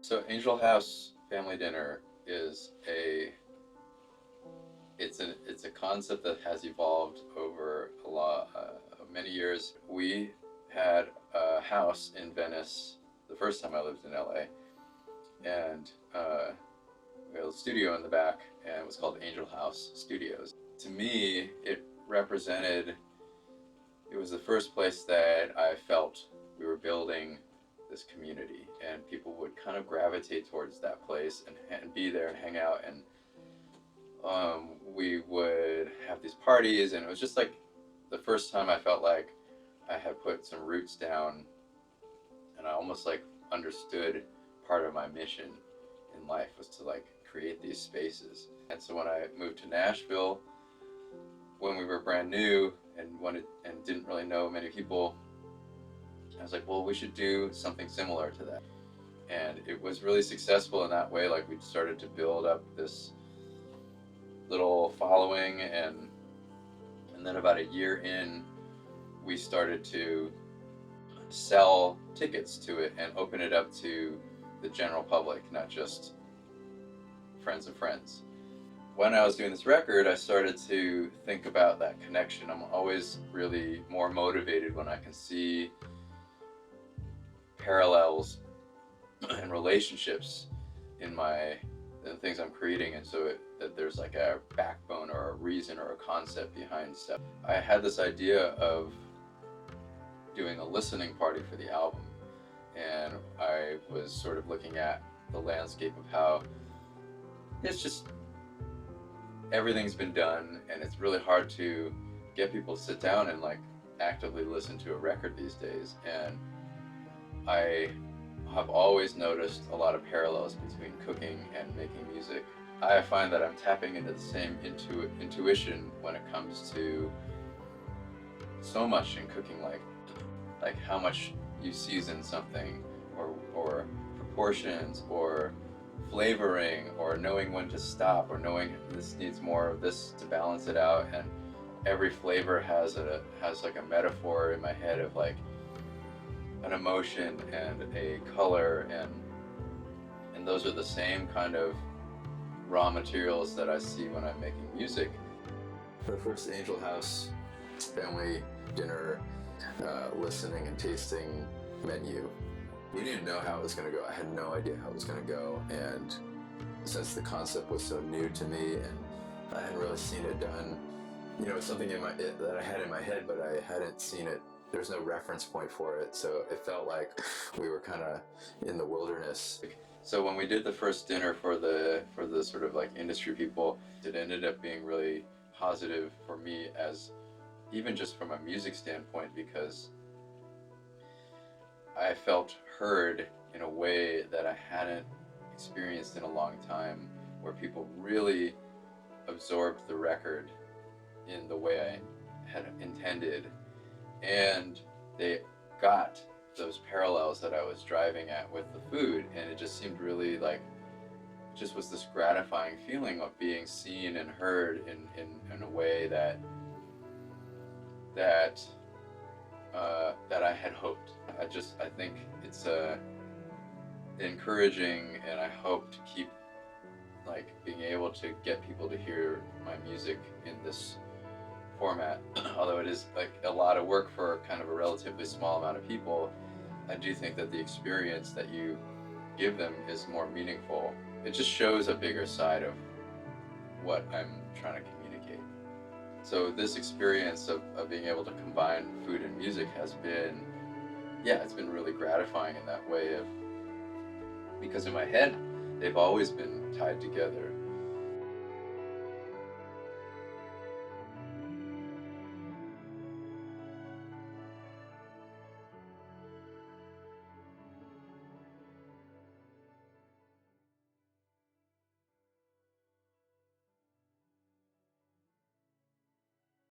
So Angelhouse Family Dinner is it's a concept that has evolved over a lot many years. We had a house in Venice the first time I lived in LA, and we had a studio in the back, and it was called Angelhouse Studios. To me, it was the first place that I felt we were building this community, and people would kind of gravitate towards that place and be there and hang out, and we would have these parties, and it was just like the first time I felt like I had put some roots down, and I almost like understood part of my mission in life was to like create these spaces. And so when I moved to Nashville, when we were brand new and didn't really know many people, I was like, well, we should do something similar to that. And it was really successful in that way. Like we started to build up this little following, and then about a year in, we started to sell tickets to it and open it up to the general public, not just friends of friends. When I was doing this record, I started to think about that connection. I'm always really more motivated when I can see parallels and relationships in the things I'm creating, and so that there's like a backbone or a reason or a concept behind stuff. I had this idea of doing a listening party for the album, and I was sort of looking at the landscape of how it's just everything's been done, and it's really hard to get people to sit down and like actively listen to a record these days. And I have always noticed a lot of parallels between cooking and making music. I find that I'm tapping into the same intuition when it comes to so much in cooking, like how much you season something, or proportions, or flavoring, or knowing when to stop, or knowing this needs more of this to balance it out. And every flavor has like a metaphor in my head of like an emotion and a color, and those are the same kind of raw materials that I see when I'm making music. The first Angelhouse Family Dinner listening and tasting menu, we didn't know how it was going to go. I had no idea how it was going to go, and since the concept was so new to me and I hadn't really seen it done, you know, something that I had in my head, but I hadn't seen it. There's no reference point for it, so it felt like we were kind of in the wilderness. So when we did the first dinner for the sort of like industry people, it ended up being really positive for me, as even just from a music standpoint, because I felt heard in a way that I hadn't experienced in a long time, where people really absorbed the record in the way I had intended, and they got those parallels that I was driving at with the food, and it just seemed really like, just was this gratifying feeling of being seen and heard in a way that I had hoped. I think it's encouraging, and I hope to keep like being able to get people to hear my music in this format. Although it is like a lot of work for kind of a relatively small amount of people, I do think that the experience that you give them is more meaningful. It just shows a bigger side of what I'm trying to communicate. So this experience of being able to combine food and music has been, it's been really gratifying in that way, because in my head they've always been tied together.